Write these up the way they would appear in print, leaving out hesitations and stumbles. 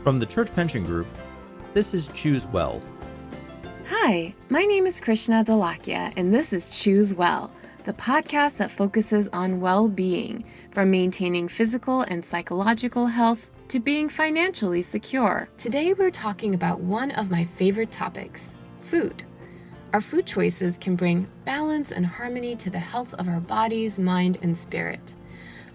From the Church Pension Group, this is Choose Well. Hi, my name is Krishna Dalakia, and this is Choose Well, the podcast that focuses on well-being, from maintaining physical and psychological health to being financially secure. Today we're talking about one of my favorite topics, food. Our food choices can bring balance and harmony to the health of our bodies, mind, and spirit.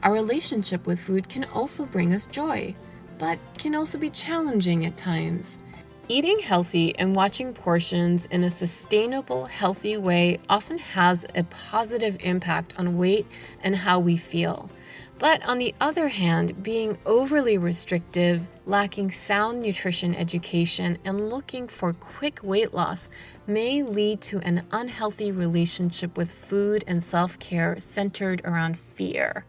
Our relationship with food can also bring us joy, but can also be challenging at times. Eating healthy and watching portions in a sustainable, healthy way often has a positive impact on weight and how we feel. But on the other hand, being overly restrictive, lacking sound nutrition education, and looking for quick weight loss may lead to an unhealthy relationship with food and self-care centered around fear.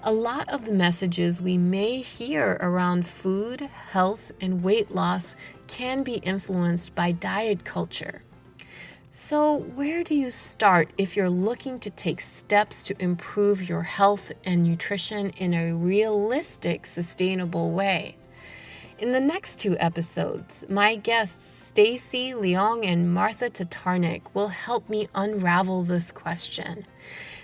A lot of the messages we may hear around food, health, and weight loss can be influenced by diet culture. So where do you start if you're looking to take steps to improve your health and nutrition in a realistic, sustainable way? In the next two episodes, my guests Stacy Leong and Martha Tatarnic will help me unravel this question.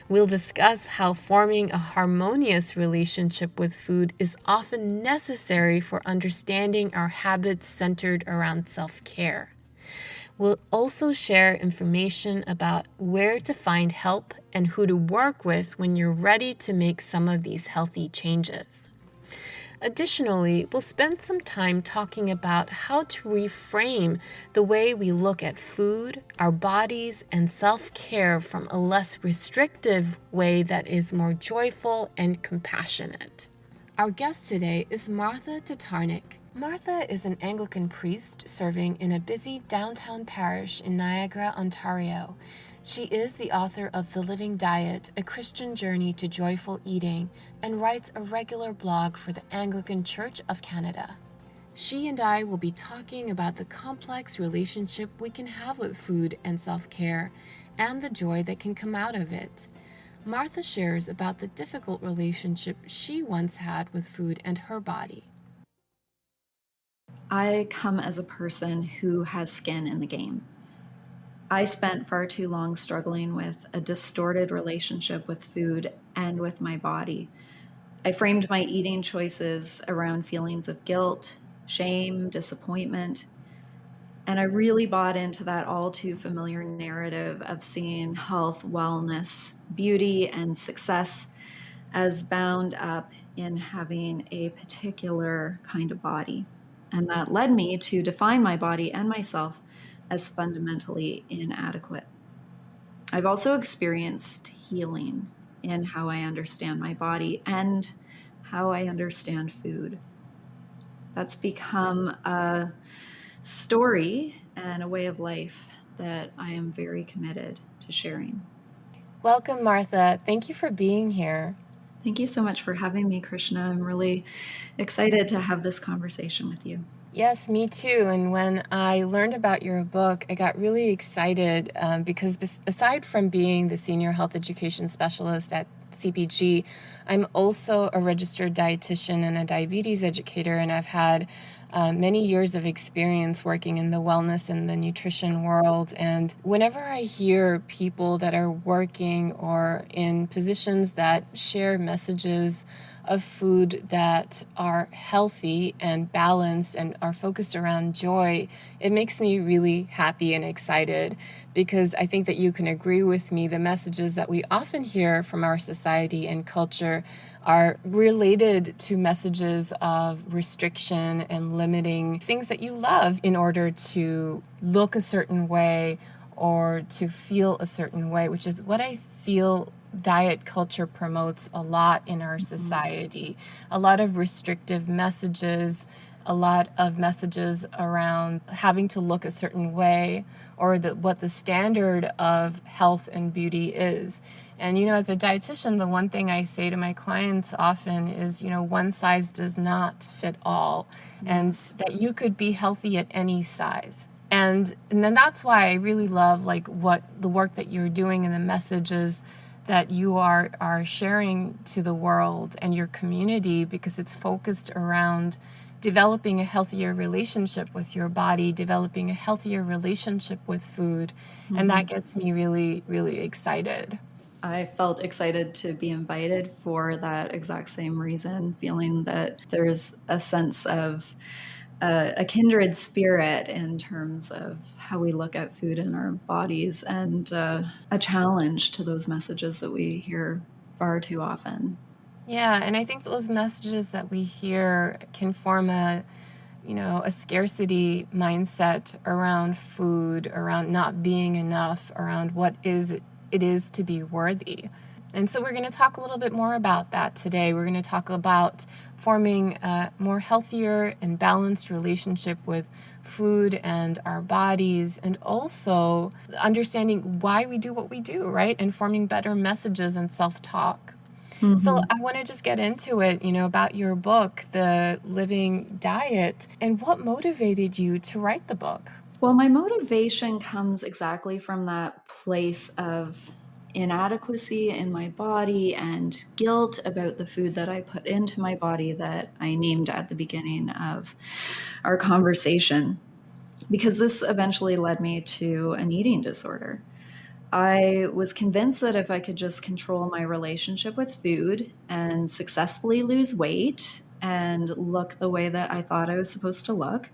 We'll discuss how forming a harmonious relationship with food is often necessary for understanding our habits centered around self-care. We'll also share information about where to find help and who to work with when you're ready to make some of these healthy changes. Additionally, we'll spend some time talking about how to reframe the way we look at food, our bodies, and self-care from a less restrictive way that is more joyful and compassionate. Our guest today is Martha Tatarnic. Martha is an Anglican priest serving in a busy downtown parish in Niagara, Ontario. She is the author of The Living Diet, A Christian Journey to Joyful Eating, and writes a regular blog for the Anglican Church of Canada. She and I will be talking about the complex relationship we can have with food and self-care, and the joy that can come out of it. Martha shares about the difficult relationship she once had with food and her body. I come as a person who has skin in the game. I spent far too long struggling with a distorted relationship with food and with my body. I framed my eating choices around feelings of guilt, shame, disappointment, and I really bought into that all too familiar narrative of seeing health, wellness, beauty, and success as bound up in having a particular kind of body. And that led me to define my body and myself as fundamentally inadequate. I've also experienced healing in how I understand my body and how I understand food. That's become a story and a way of life that I am very committed to sharing. Welcome, Martha. Thank you for being here. Thank you so much for having me, Krishna. I'm really excited to have this conversation with you. Yes, me too. And when I learned about your book, I got really excited because aside from being the senior health education specialist at CPG, I'm also a registered dietitian and a diabetes educator, and I've had many years of experience working in the wellness and the nutrition world. And whenever I hear people that are working or in positions that share messages of food that are healthy and balanced and are focused around joy, it makes me really happy and excited, because I think that you can agree with me. The messages that we often hear from our society and culture are related to messages of restriction and limiting things that you love in order to look a certain way or to feel a certain way, which is what I feel diet culture promotes a lot in our society. A lot of restrictive messages, a lot of messages around having to look a certain way, or what the standard of health and beauty is. And, as a dietitian, the one thing I say to my clients often is, one size does not fit all, and that you could be healthy at any size. And then that's why I really love what the work that you're doing and the messages that you are sharing to the world and your community, because it's focused around developing a healthier relationship with your body, developing a healthier relationship with food. And that gets me really, really excited. I felt excited to be invited for that exact same reason, feeling that there's a sense of a kindred spirit in terms of how we look at food in our bodies, and a challenge to those messages that we hear far too often. Yeah, and I think those messages that we hear can form a scarcity mindset around food, around not being enough, around what it is to be worthy. And so we're going to talk a little bit more about that today. We're going to talk about forming a more healthier and balanced relationship with food and our bodies, and also understanding why we do what we do, right? And forming better messages and self-talk. So I want to just get into it, about your book, The Living Diet, and what motivated you to write the book. Well, my motivation comes exactly from that place of inadequacy in my body and guilt about the food that I put into my body that I named at the beginning of our conversation, because this eventually led me to an eating disorder. I was convinced that if I could just control my relationship with food and successfully lose weight and look the way that I thought I was supposed to look,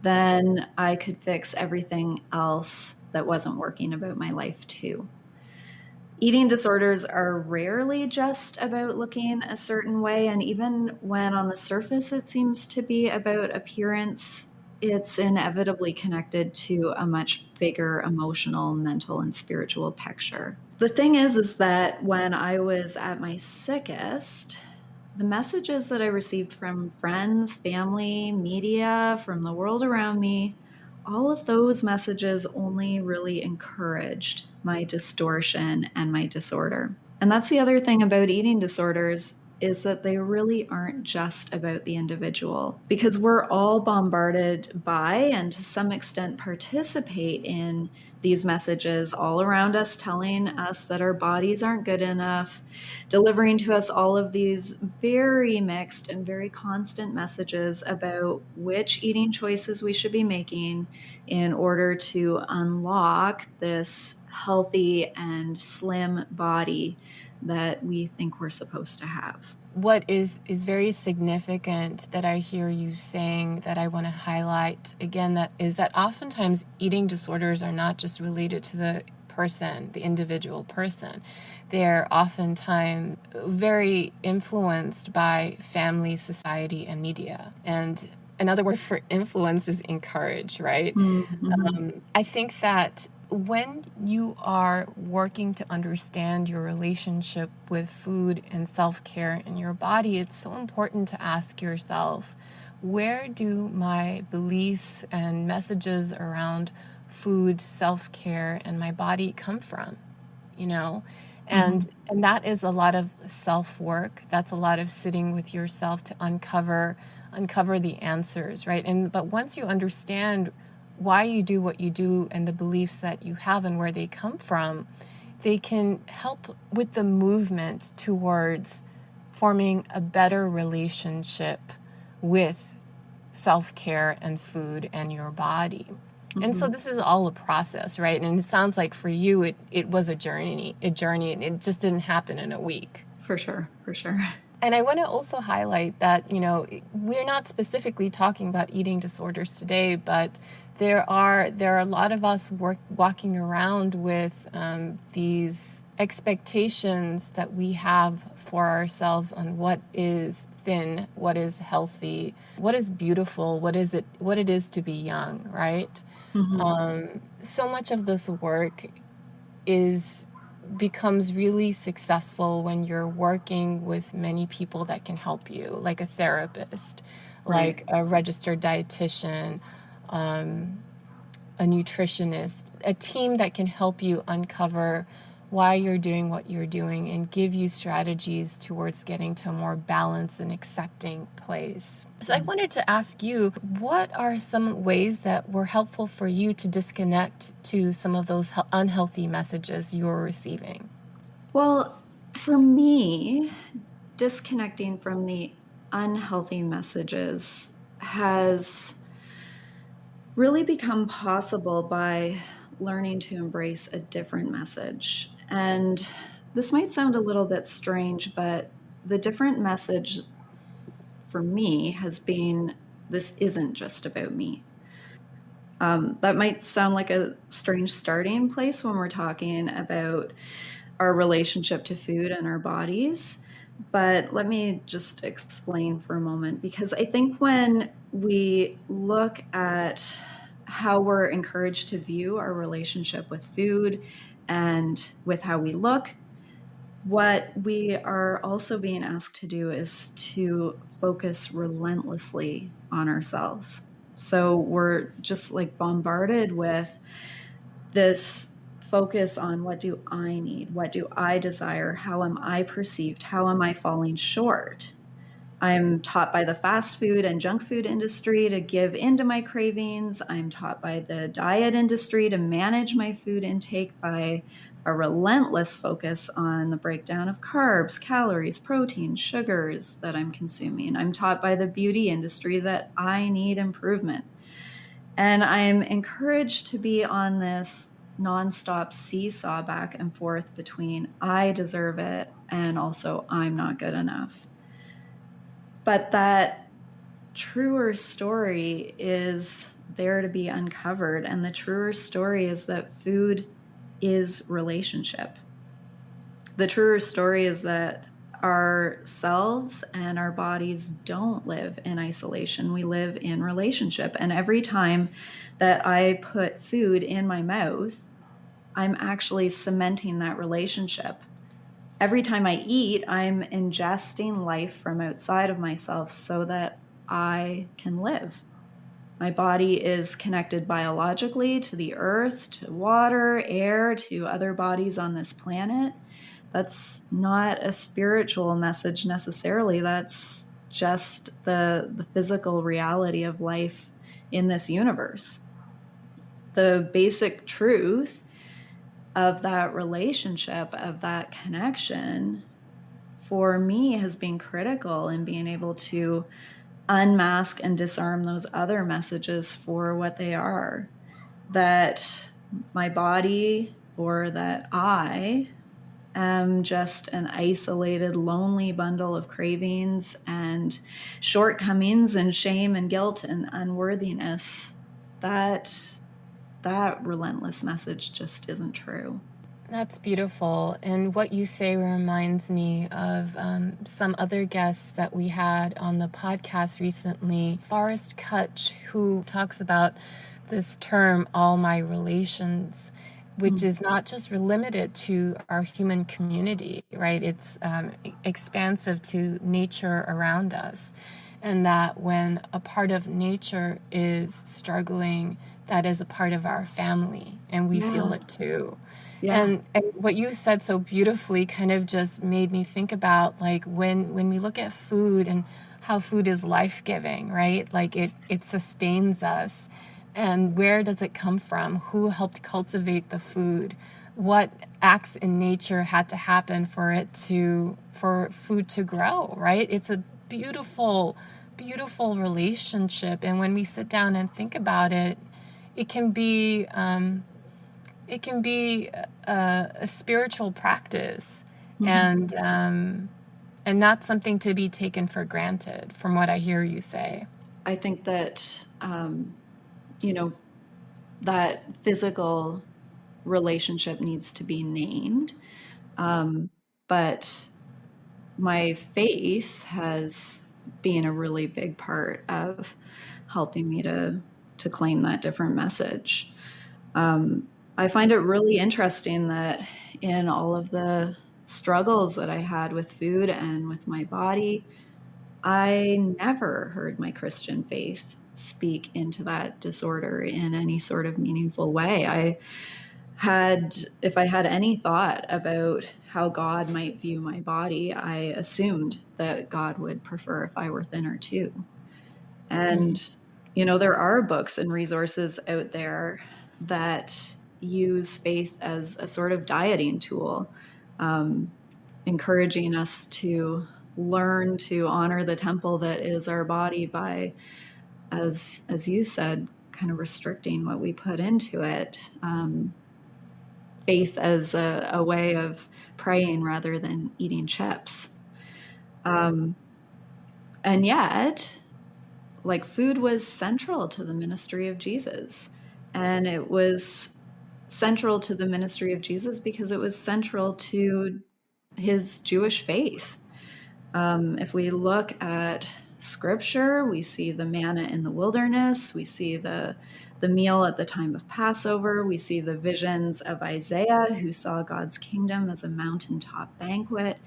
then I could fix everything else that wasn't working about my life too. Eating disorders are rarely just about looking a certain way, and even when on the surface it seems to be about appearance, it's inevitably connected to a much bigger emotional, mental, and spiritual picture. The thing is that when I was at my sickest, the messages that I received from friends, family, media, from the world around me, all of those messages only really encouraged my distortion and my disorder. And that's the other thing about eating disorders, is that they really aren't just about the individual, because we're all bombarded by, and to some extent participate in, these messages all around us, telling us that our bodies aren't good enough, delivering to us all of these very mixed and very constant messages about which eating choices we should be making in order to unlock this healthy and slim body that we think we're supposed to have. What is very significant that I hear you saying, that I want to highlight again, that is that oftentimes eating disorders are not just related to the person, the individual person. They're oftentimes very influenced by family, society, and media. And another word for influence is encourage, right? I think that when you are working to understand your relationship with food and self-care in your body, it's so important to ask yourself, where do my beliefs and messages around food, self-care, and my body come from? And that is a lot of self-work. That's a lot of sitting with yourself to uncover the answers, right? But once you understand why you do what you do and the beliefs that you have and where they come from, they can help with the movement towards forming a better relationship with self-care and food and your body. And so this is all a process, right? And it sounds like for you, it was a journey, and it just didn't happen in a week. For sure. And I want to also highlight that, we're not specifically talking about eating disorders today, but there are a lot of us walking around with these expectations that we have for ourselves on what is thin, what is healthy, what is beautiful, what it is to be young, right? So much of this work becomes really successful when you're working with many people that can help you, like a therapist, like a registered dietitian, a nutritionist, a team that can help you uncover why you're doing what you're doing and give you strategies towards getting to a more balanced and accepting place. So I wanted to ask you, what are some ways that were helpful for you to disconnect to some of those unhealthy messages you were receiving? Well, for me, disconnecting from the unhealthy messages has really become possible by learning to embrace a different message. And this might sound a little bit strange, but the different message for me has been, this isn't just about me. That might sound like a strange starting place when we're talking about our relationship to food and our bodies. But let me just explain for a moment, because I think when we look at how we're encouraged to view our relationship with food and with how we look, what we are also being asked to do is to focus relentlessly on ourselves. So we're just like bombarded with this focus on, what do I need? What do I desire? How am I perceived? How am I falling short? I'm taught by the fast food and junk food industry to give into my cravings. I'm taught by the diet industry to manage my food intake by a relentless focus on the breakdown of carbs, calories, protein, sugars that I'm consuming. I'm taught by the beauty industry that I need improvement. And I'm encouraged to be on this nonstop seesaw back and forth between I deserve it and also I'm not good enough. But that truer story is there to be uncovered. And the truer story is that food is relationship. The truer story is that ourselves and our bodies don't live in isolation. We live in relationship. And every time that I put food in my mouth, I'm actually cementing that relationship. Every time I eat, I'm ingesting life from outside of myself so that I can live. My body is connected biologically to the earth, to water, air, to other bodies on this planet. That's not a spiritual message necessarily. That's just the physical reality of life in this universe. The basic truth of that relationship, of that connection, for me has been critical in being able to unmask and disarm those other messages for what they are. That my body, or that I am just an isolated, lonely bundle of cravings and shortcomings and shame and guilt and unworthiness. That relentless message just isn't true. That's beautiful. And what you say reminds me of some other guests that we had on the podcast recently. Forrest Kutch, who talks about this term, all my relations, which is not just limited to our human community, right? It's expansive to nature around us. And that when a part of nature is struggling, that is a part of our family, and we feel it too. Yeah. And what you said so beautifully kind of just made me think about, like, when we look at food and how food is life-giving, right? Like it sustains us. And where does it come from? Who helped cultivate the food? What acts in nature had to happen for food to grow, right? It's a beautiful, beautiful relationship. And when we sit down and think about it, it can be a spiritual practice, and not something to be taken for granted, from what I hear you say. I think that that physical relationship needs to be named, but my faith has been a really big part of helping me to claim that different message. I find it really interesting that in all of the struggles that I had with food and with my body, I never heard my Christian faith speak into that disorder in any sort of meaningful way. If I had any thought about how God might view my body, I assumed that God would prefer if I were thinner too. And, there are books and resources out there that use faith as a sort of dieting tool. encouraging us to learn to honor the temple that is our body by, as you said, kind of restricting what we put into it. Faith as a way of praying rather than eating chips. And yet, like, food was central to the ministry of Jesus. And it was central to the ministry of Jesus because it was central to his Jewish faith. If we look at scripture, we see the manna in the wilderness, we see the meal at the time of Passover, we see the visions of Isaiah, who saw God's kingdom as a mountaintop banquet.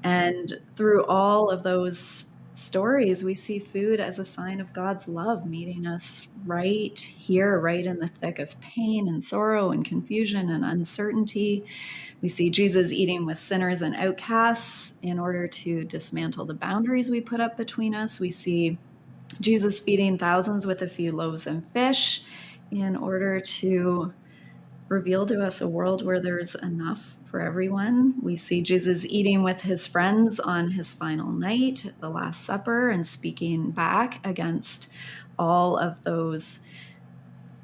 And through all of those stories, we see food as a sign of God's love, meeting us right here, right in the thick of pain and sorrow and confusion and uncertainty. We see Jesus eating with sinners and outcasts in order to dismantle the boundaries we put up between us. We see Jesus feeding thousands with a few loaves and fish in order to reveal to us a world where there's enough for everyone. We see Jesus eating with his friends on his final night, the Last Supper, and speaking back against all of those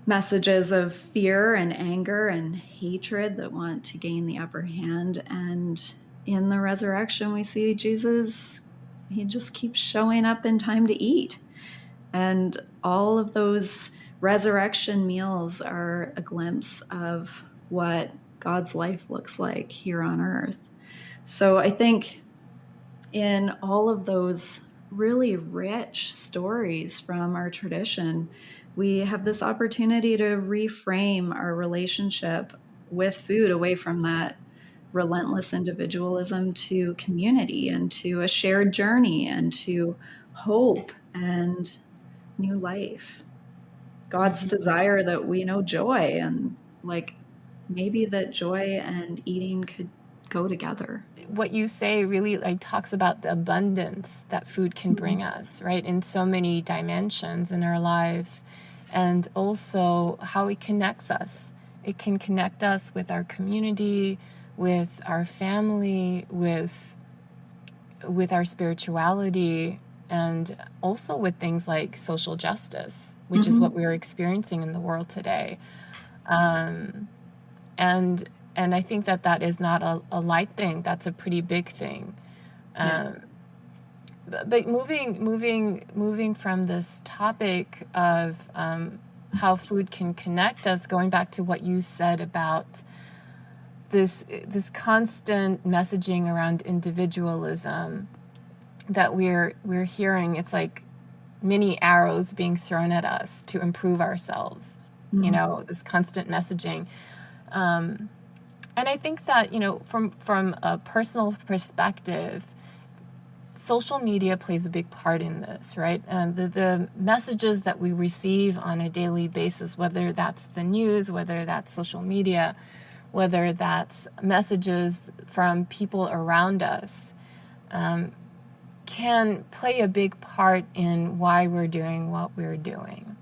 messages of fear and anger and hatred that want to gain the upper hand. And in the resurrection, we see Jesus, he just keeps showing up in time to eat. And all of those resurrection meals are a glimpse of what God's life looks like here on earth. So I think in all of those really rich stories from our tradition, we have this opportunity to reframe our relationship with food away from that relentless individualism to community and to a shared journey and to hope and new life. God's desire that we know joy, and like maybe that joy and eating could go together. What you say really like talks about the abundance that food can bring us, right, in so many dimensions in our life, and also how it connects us. It can connect us with our community, with our family, with our spirituality, and also with things like social justice, which is what we're experiencing in the world today. And I think that is not a light thing. That's a pretty big thing. But moving from this topic of how food can connect us, going back to what you said about this constant messaging around individualism that we're hearing, it's like many arrows being thrown at us to improve ourselves. You know, this constant messaging. And I think that, you know, from a personal perspective, social media plays a big part in this, right? And the messages that we receive on a daily basis, whether that's the news, whether that's social media, whether that's messages from people around us, can play a big part in why we're doing what we're doing.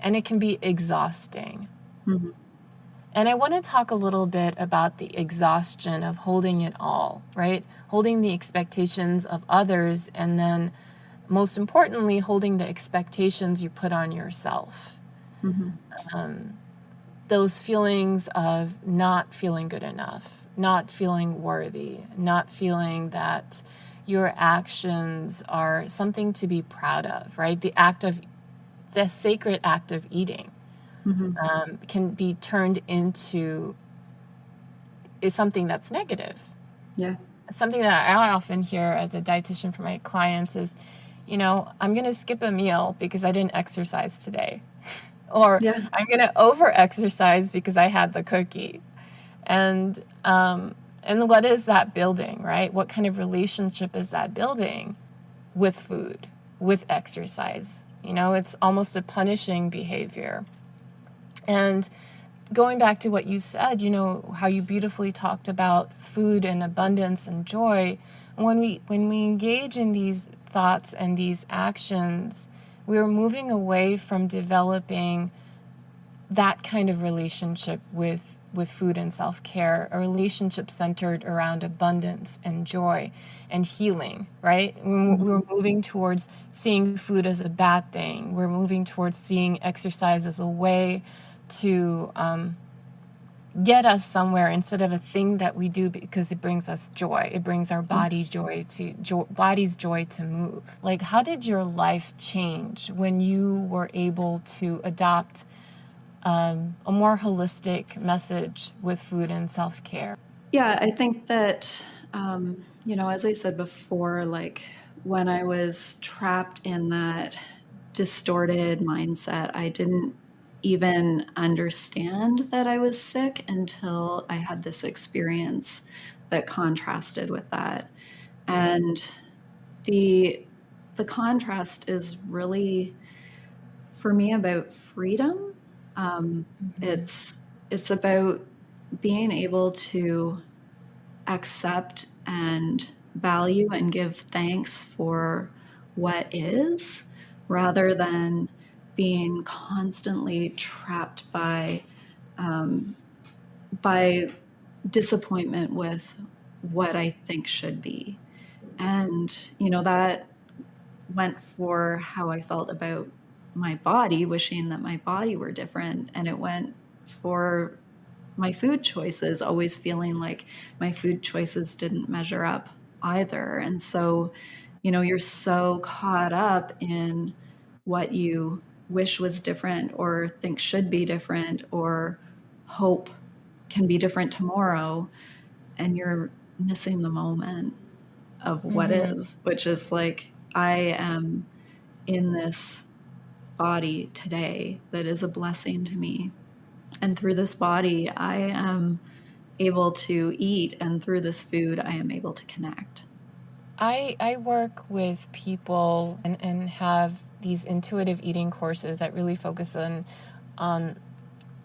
And it can be exhausting. And I want to talk a little bit about the exhaustion of holding it all, right? Holding the expectations of others, and then most importantly, holding the expectations you put on yourself. Those feelings of not feeling good enough, not feeling worthy, not feeling that your actions are something to be proud of, right? The sacred act of eating. Can be turned into is something that's negative. Yeah. Something that I often hear as a dietitian for my clients is, you know, I'm going to skip a meal because I didn't exercise today. Or I'm going to over-exercise because I had the cookie. And what is that building, right? What kind of relationship is that building with food, with exercise? You know, it's almost a punishing behavior. And going back to what you said, you know, how you beautifully talked about food and abundance and joy. When we engage in these thoughts and these actions, we're moving away from developing that kind of relationship with with food and self-care, a relationship centered around abundance and joy and healing, right? We're moving towards seeing food as a bad thing. We're moving towards seeing exercise as a way to get us somewhere instead of a thing that we do because it brings us joy. It brings our body's joy to move. Like, how did your life change when you were able to adopt a more holistic message with food and self-care? Yeah, I think that, as I said before, like when I was trapped in that distorted mindset, I didn't even understand that I was sick until I had this experience that contrasted with that. And the contrast is really, for me, about freedom. It's about being able to accept and value and give thanks for what is, rather than being constantly trapped by disappointment with what I think should be. And that went for how I felt about my body, wishing that my body were different, and it went for my food choices, always feeling like my food choices didn't measure up either. And so, you're so caught up in what you wish was different or think should be different or hope can be different tomorrow, and you're missing the moment of what is, which is like, I am in this body today that is a blessing to me. And through this body, I am able to eat, and through this food, I am able to connect. I work with people and have these intuitive eating courses that really focus on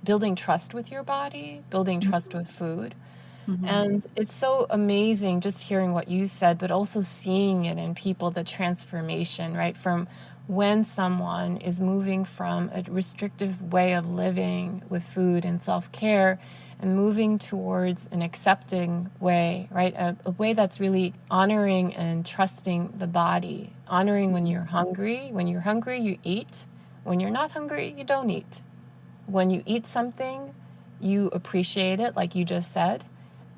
building trust with your body, building trust with food. And it's so amazing just hearing what you said, but also seeing it in people, the transformation, right? From when someone is moving from a restrictive way of living with food and self-care and moving towards an accepting way, right? A way that's really honoring and trusting the body, honoring when you're hungry. When you're hungry, you eat. When you're not hungry, you don't eat. When you eat something, you appreciate it, like you just said,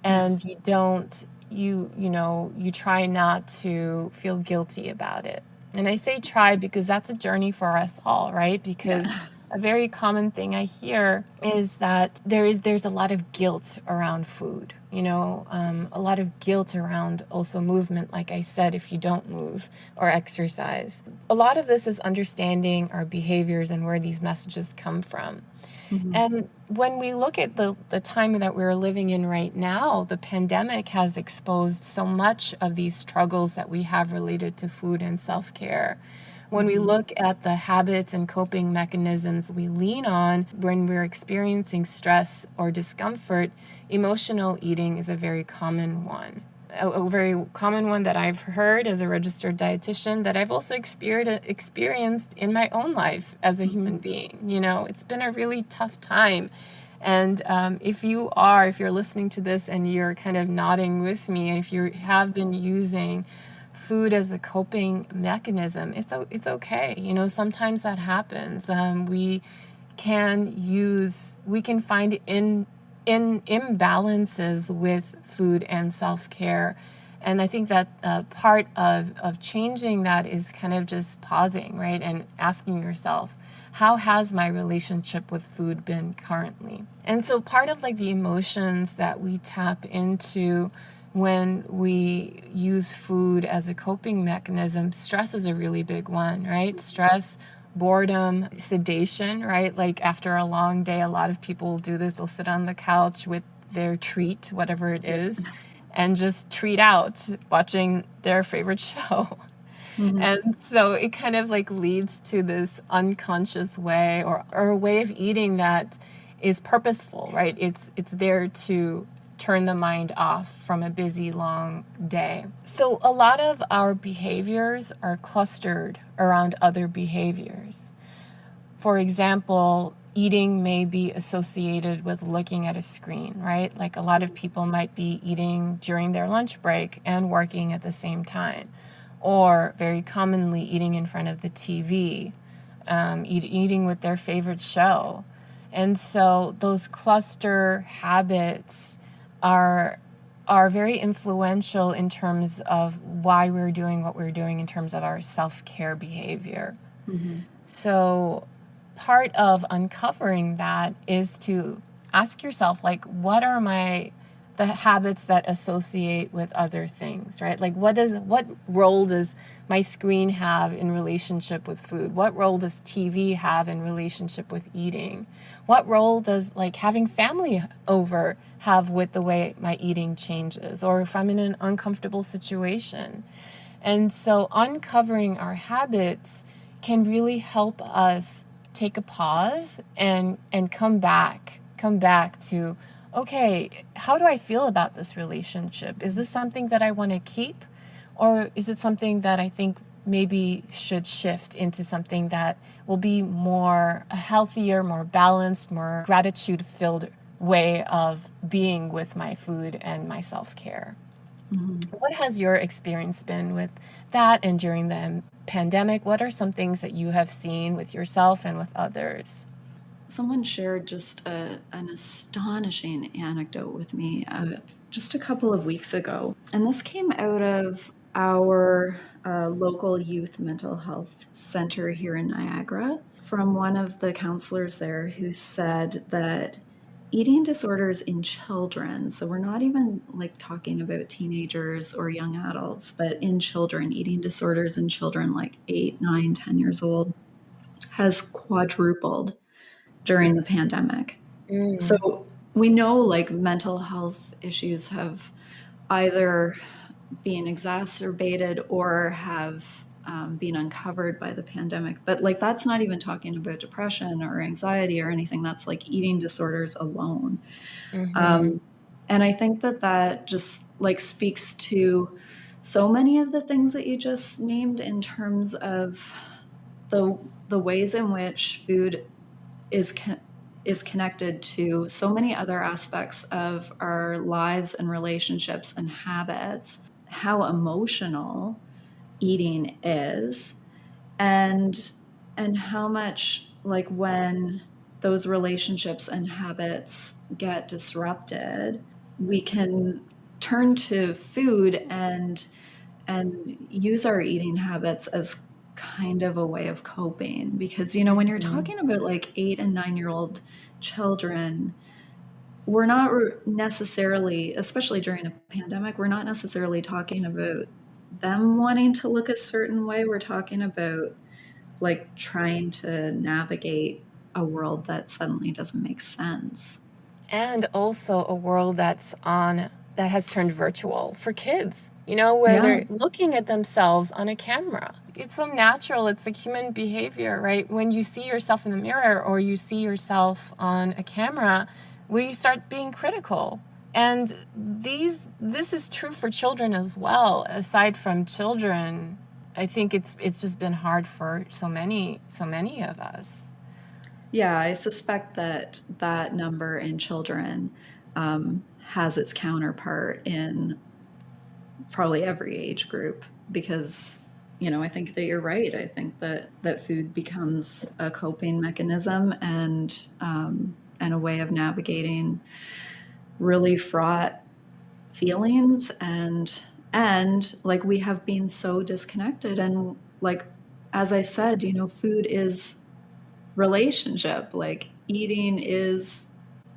and you don't, you try not to feel guilty about it. And I say try because that's a journey for us all, right? Because a very common thing I hear is that there's a lot of guilt around food, a lot of guilt around also movement, like I said, if you don't move or exercise. A lot of this is understanding our behaviors and where these messages come from. And when we look at the time that we're living in right now, the pandemic has exposed so much of these struggles that we have related to food and self-care. When we look at the habits and coping mechanisms we lean on when we're experiencing stress or discomfort, emotional eating is a very common one. A very common one that I've heard as a registered dietitian, that I've also experienced in my own life as a human being. It's been a really tough time. And if you're listening to this and you're kind of nodding with me, and if you have been using food as a coping mechanism, it's okay. Sometimes that happens. We can find in imbalances with food and self-care. And I think that part of changing that is kind of just pausing, right? And asking yourself, how has my relationship with food been currently? And so part of like the emotions that we tap into when we use food as a coping mechanism, stress is a really big one, right? Stress, boredom, sedation, right? Like after a long day, a lot of people do this. They'll sit on the couch with their treat, whatever it is, and just treat out watching their favorite show. And so it kind of like leads to this unconscious way or a way of eating that is purposeful, right? It's there to turn the mind off from a busy, long day. So a lot of our behaviors are clustered around other behaviors. For example, eating may be associated with looking at a screen, right? Like a lot of people might be eating during their lunch break and working at the same time, or very commonly eating in front of the TV, eating with their favorite show. And so those cluster habits are very influential in terms of why we're doing what we're doing in terms of our self-care behavior. Mm-hmm. So part of uncovering that is to ask yourself, like, what are the habits that associate with other things, right? Like, what role does my screen have in relationship with food? What role does TV have in relationship with eating? What role does, like, having family over have with the way my eating changes, or if I'm in an uncomfortable situation? And so uncovering our habits can really help us take a pause and come back to, okay, how do I feel about this relationship? Is this something that I want to keep, or is it something that I think maybe should shift into something that will be more a healthier, more balanced, more gratitude-filled way of being with my food and my self-care? Mm-hmm. What has your experience been with that, and during the pandemic? What are some things that you have seen with yourself and with others? Someone shared just an astonishing anecdote with me just a couple of weeks ago. And this came out of our local youth mental health center here in Niagara, from one of the counselors there, who said that eating disorders in children, so we're not even like talking about teenagers or young adults, but in children, eating disorders in children like 8, 9, 10 years old, has quadrupled during the pandemic. Mm. So we know like mental health issues have either been exacerbated or have been uncovered by the pandemic. But like that's not even talking about depression or anxiety or anything. That's like eating disorders alone. Mm-hmm. And I think that just like speaks to so many of the things that you just named in terms of the ways in which food is connected to so many other aspects of our lives and relationships and habits, how emotional eating is, and how much like when those relationships and habits get disrupted, we can turn to food and use our eating habits as kind of a way of coping. Because when you're Mm-hmm. talking about like 8 and 9-year-old children, we're not necessarily, especially during a pandemic, we're not necessarily talking about them wanting to look a certain way. We're talking about like trying to navigate a world that suddenly doesn't make sense. And also a world that has turned virtual for kids, where Yeah. they're looking at themselves on a camera. It's so natural. It's like human behavior, right? When you see yourself in the mirror or you see yourself on a camera, where you start being critical. And this is true for children as well. Aside from children, I think it's just been hard for so many of us. Yeah, I suspect that number in children has its counterpart in probably every age group, because I think that you're right. I think that food becomes a coping mechanism and a way of navigating really fraught feelings, and like we have been so disconnected, and like as I said, food is relationship, like eating is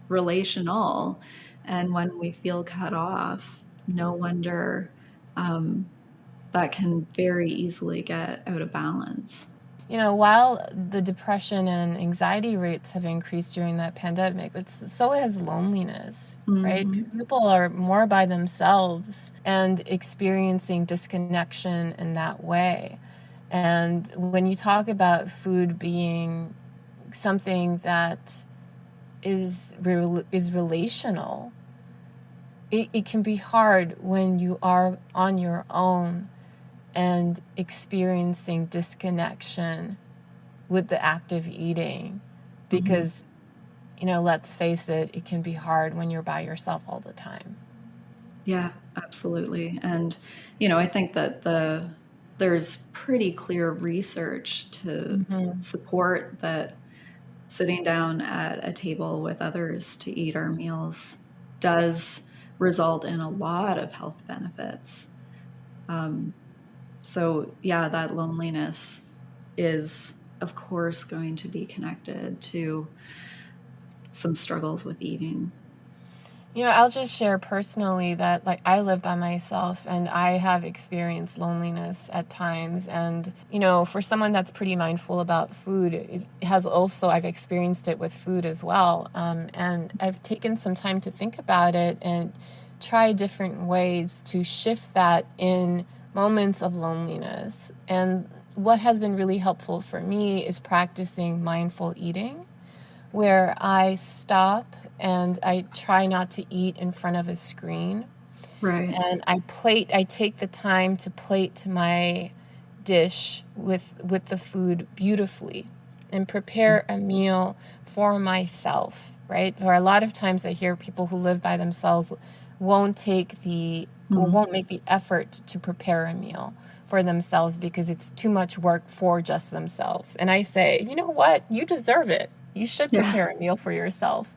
relational, and when we feel cut off, no wonder that can very easily get out of balance. While the depression and anxiety rates have increased during that pandemic, but so has loneliness, right? Mm-hmm. People are more by themselves and experiencing disconnection in that way. And when you talk about food being something that is relational, it can be hard when you are on your own and experiencing disconnection with the act of eating, Mm-hmm. because let's face it, it can be hard when you're by yourself all the time. Yeah, absolutely. And, I think that there's pretty clear research to Mm-hmm. support that sitting down at a table with others to eat our meals does result in a lot of health benefits. Um, so, yeah, that loneliness is, of course, going to be connected to some struggles with eating. I'll just share personally that like I live by myself and I have experienced loneliness at times. And, for someone that's pretty mindful about food, I've experienced it with food as well. And I've taken some time to think about it and try different ways to shift that in moments of loneliness. And what has been really helpful for me is practicing mindful eating, where I stop and I try not to eat in front of a screen. Right. And I take the time to plate my dish with the food beautifully and prepare a meal for myself, right? Or a lot of times I hear people who live by themselves won't make the effort to prepare a meal for themselves because it's too much work for just themselves. And I say, you know what? You deserve it. You should Yeah. prepare a meal for yourself.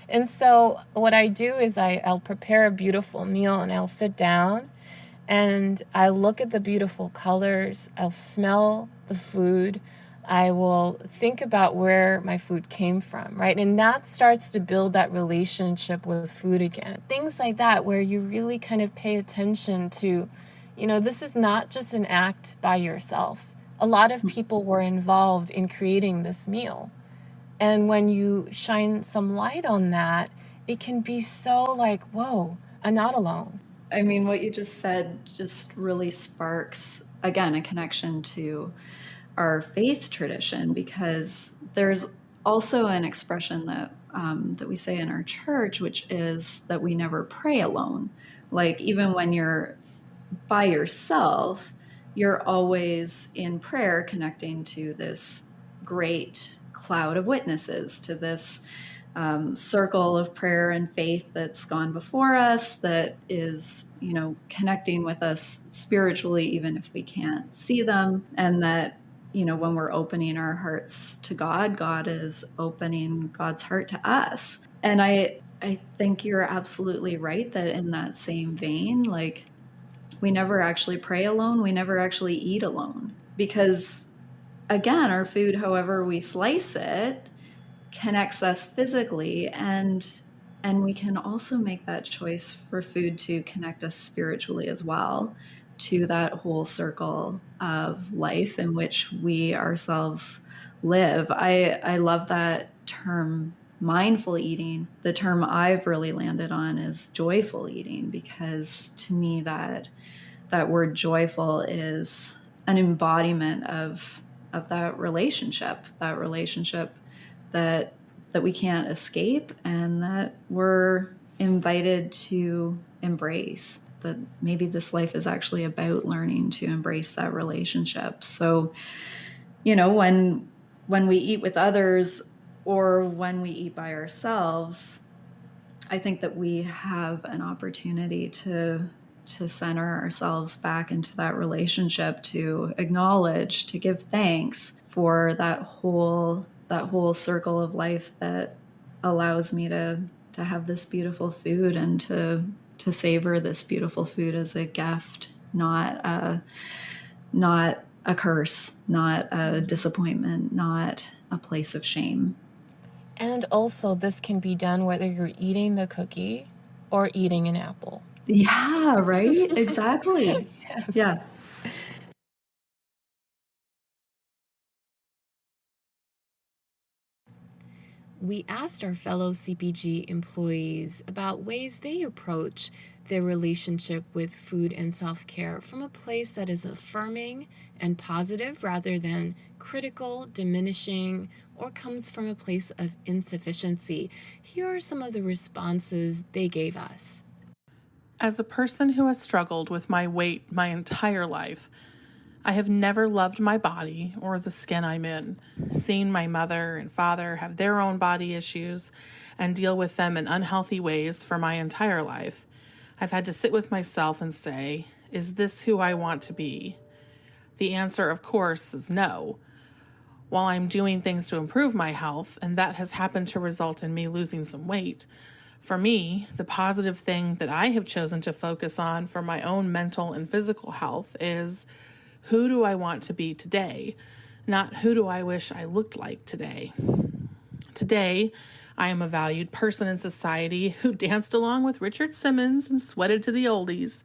And so what I do is I'll prepare a beautiful meal and I'll sit down and I look at the beautiful colors. I'll smell the food. I will think about where my food came from, right? And that starts to build that relationship with food again. Things like that where you really kind of pay attention to, this is not just an act by yourself. A lot of people were involved in creating this meal. And when you shine some light on that, it can be so like, whoa, I'm not alone. I mean, what you just said just really sparks, again, a connection to our faith tradition, because there's also an expression that we say in our church, which is that we never pray alone. Like, even when you're by yourself, you're always in prayer connecting to this great cloud of witnesses, to this circle of prayer and faith that's gone before us, that is, connecting with us spiritually, even if we can't see them. And that, when we're opening our hearts to God, God is opening God's heart to us. And I think you're absolutely right that in that same vein, like, we never actually pray alone. We never actually eat alone, because again, our food, however we slice it, connects us physically, and we can also make that choice for food to connect us spiritually as well, to that whole circle of life in which we ourselves live. I love that term, mindful eating. The term I've really landed on is joyful eating, because to me that word joyful is an embodiment of that relationship that we can't escape, and that we're invited to embrace. That maybe this life is actually about learning to embrace that relationship. So, when we eat with others or when we eat by ourselves, I think that we have an opportunity to center ourselves back into that relationship, to acknowledge, to give thanks for that whole circle of life that allows me to have this beautiful food, and to savor this beautiful food as a gift, not a curse, not a disappointment, not a place of shame. And also, this can be done whether you're eating the cookie or eating an apple. Yeah, right? Exactly. Yes. Yeah. We asked our fellow CPG employees about ways they approach their relationship with food and self-care from a place that is affirming and positive rather than critical, diminishing, or comes from a place of insufficiency. Here are some of the responses they gave us. As a person who has struggled with my weight my entire life, I have never loved my body or the skin I'm in. Seeing my mother and father have their own body issues and deal with them in unhealthy ways for my entire life, I've had to sit with myself and say, is this who I want to be? The answer, of course, is no. While I'm doing things to improve my health, and that has happened to result in me losing some weight, for me, the positive thing that I have chosen to focus on for my own mental and physical health is, who do I want to be today? Not who do I wish I looked like today. Today, I am a valued person in society who danced along with Richard Simmons and sweated to the oldies.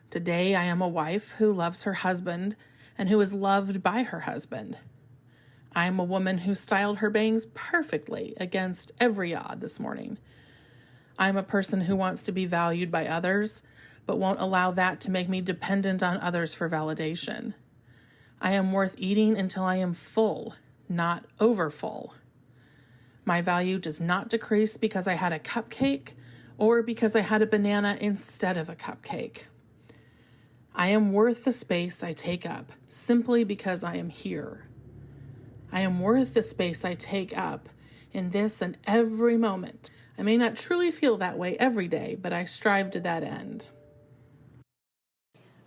Today, I am a wife who loves her husband and who is loved by her husband. I am a woman who styled her bangs perfectly against every odd this morning. I am a person who wants to be valued by others, but won't allow that to make me dependent on others for validation. I am worth eating until I am full, not overfull. My value does not decrease because I had a cupcake or because I had a banana instead of a cupcake. I am worth the space I take up simply because I am here. I am worth the space I take up in this and every moment. I may not truly feel that way every day, but I strive to that end.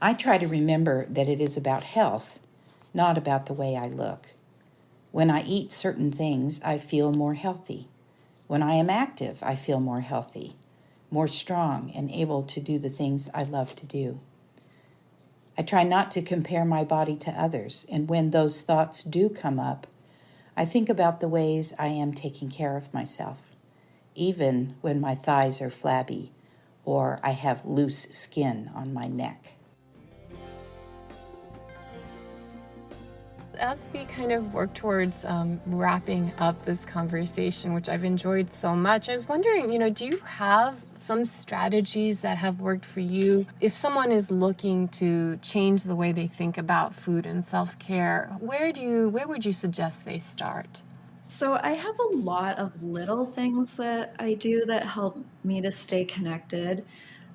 I try to remember that it is about health, not about the way I look. When I eat certain things, I feel more healthy. When I am active, I feel more healthy, more strong, and able to do the things I love to do. I try not to compare my body to others, and when those thoughts do come up, I think about the ways I am taking care of myself, even when my thighs are flabby or I have loose skin on my neck. As we kind of work towards wrapping up this conversation, which I've enjoyed so much, I was wondering, do you have some strategies that have worked for you? If someone is looking to change the way they think about food and self-care, where would you suggest they start? So I have a lot of little things that I do that help me to stay connected.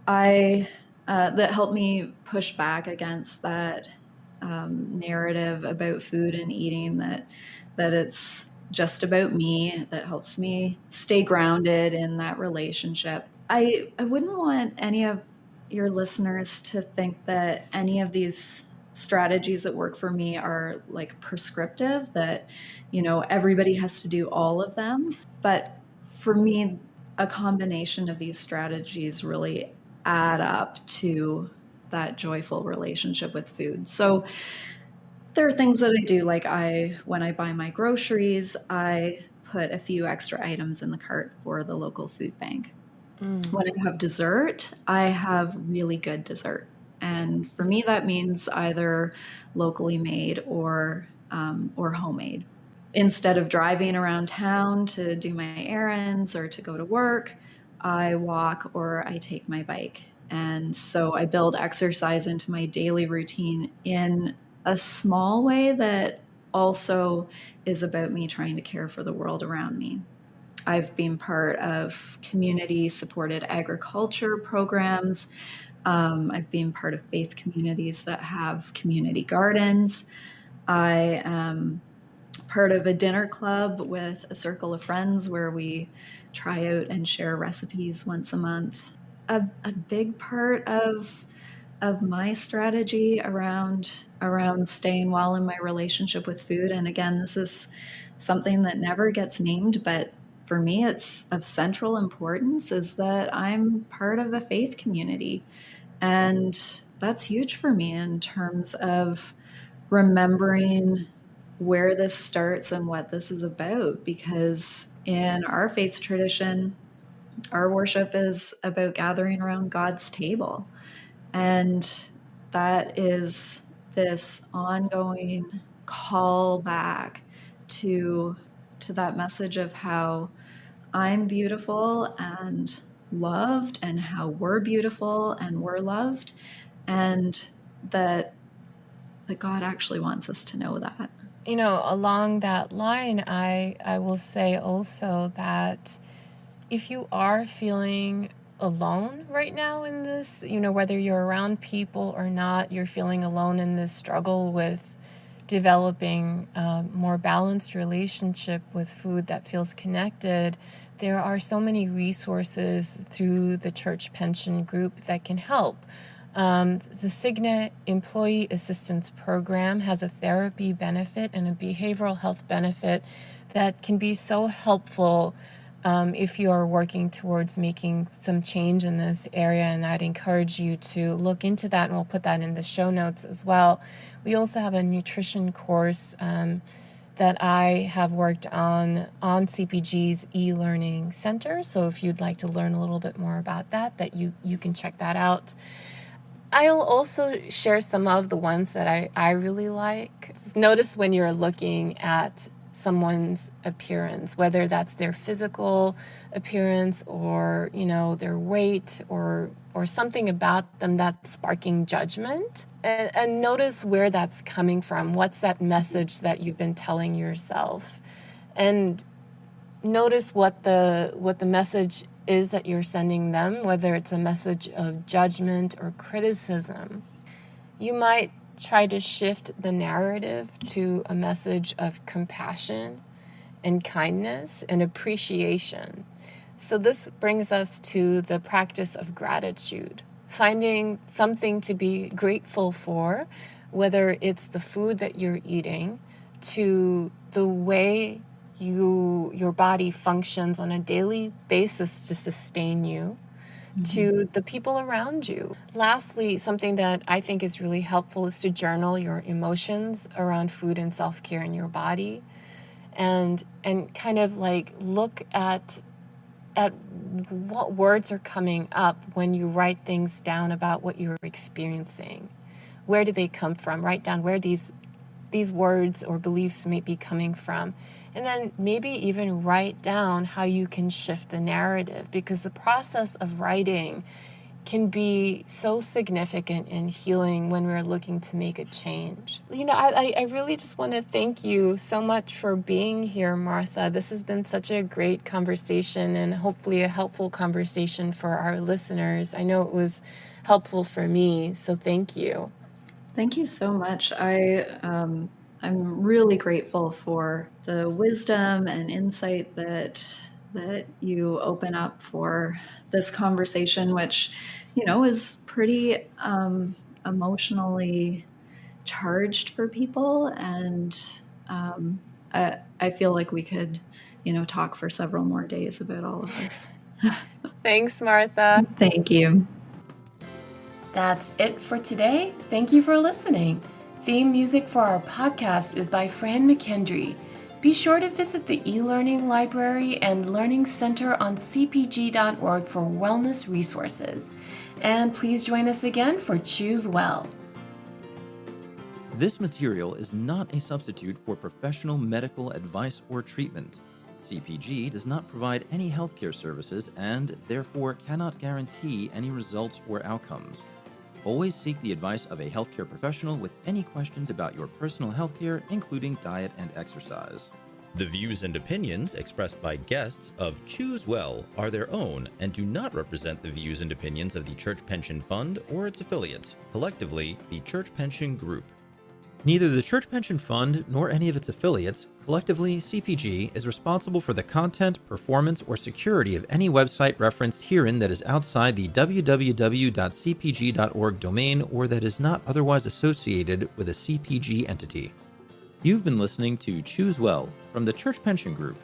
That help me push back against that narrative about food and eating that it's just about me, that helps me stay grounded in that relationship. I wouldn't want any of your listeners to think that any of these strategies that work for me are like prescriptive, that everybody has to do all of them. But for me, a combination of these strategies really add up to that joyful relationship with food. So there are things that I do, like when I buy my groceries, I put a few extra items in the cart for the local food bank. When I have dessert, I have really good dessert. And for me, that means either locally made or homemade. Instead of driving around town to do my errands or to go to work, I walk or I take my bike. And so I build exercise into my daily routine in a small way that also is about me trying to care for the world around me. I've been part of community-supported agriculture programs. I've been part of faith communities that have community gardens. I am part of a dinner club with a circle of friends where we try out and share recipes once a month. A big part of my strategy around staying well in my relationship with food, and again, this is something that never gets named, but for me it's of central importance, is that I'm part of a faith community. And that's huge for me in terms of remembering where this starts and what this is about, because in our faith tradition, our worship is about gathering around God's table. And that is this ongoing call back to that message of how I'm beautiful and loved, and how we're beautiful and we're loved, and that God actually wants us to know that. Along that line, I will say also that if you are feeling alone right now in this, whether you're around people or not, you're feeling alone in this struggle with developing a more balanced relationship with food that feels connected. There are so many resources through the church pension group that can help. The Cigna Employee Assistance Program has a therapy benefit and a behavioral health benefit that can be so helpful if you are working towards making some change in this area, and I'd encourage you to look into that, and we'll put that in the show notes as well. We also have a nutrition course that I have worked on CPG's e-learning center, so if you'd like to learn a little bit more about that you can check that out. I'll also share some of the ones that I really like. Just notice when you're looking at someone's appearance, whether that's their physical appearance or, their weight or something about them that's sparking judgment. And notice where that's coming from. What's that message that you've been telling yourself? And notice what the message is that you're sending them, whether it's a message of judgment or criticism. You might try to shift the narrative to a message of compassion and kindness and appreciation. So this brings us to the practice of gratitude, finding something to be grateful for, whether it's the food that you're eating, to the way your body functions on a daily basis to sustain you, to the people around you. Lastly, something that I think is really helpful is to journal your emotions around food and self-care in your body, and kind of like look at what words are coming up when you write things down about what you're experiencing. Where do they come from? Write down where these words or beliefs may be coming from. And then maybe even write down how you can shift the narrative, because the process of writing can be so significant in healing when we're looking to make a change. I really just want to thank you so much for being here, Martha. This has been such a great conversation and hopefully a helpful conversation for our listeners. I know it was helpful for me, so thank you. Thank you so much. I'm really grateful for the wisdom and insight that you open up for this conversation, which, is pretty emotionally charged for people. And I feel like we could, talk for several more days about all of this. Thanks, Martha. Thank you. That's it for today. Thank you for listening. Theme music for our podcast is by Fran McKendry. Be sure to visit the e-learning library and learning center on cpg.org for wellness resources. And please join us again for Choose Well. This material is not a substitute for professional medical advice or treatment. CPG does not provide any healthcare services and therefore cannot guarantee any results or outcomes. Always seek the advice of a healthcare professional with any questions about your personal healthcare, including diet and exercise. The views and opinions expressed by guests of Choose Well are their own and do not represent the views and opinions of the Church Pension Fund or its affiliates, collectively the Church Pension Group. Neither the Church Pension Fund nor any of its affiliates, collectively CPG, is responsible for the content, performance, or security of any website referenced herein that is outside the www.cpg.org domain or that is not otherwise associated with a CPG entity. You've been listening to Choose Well from the Church Pension Group.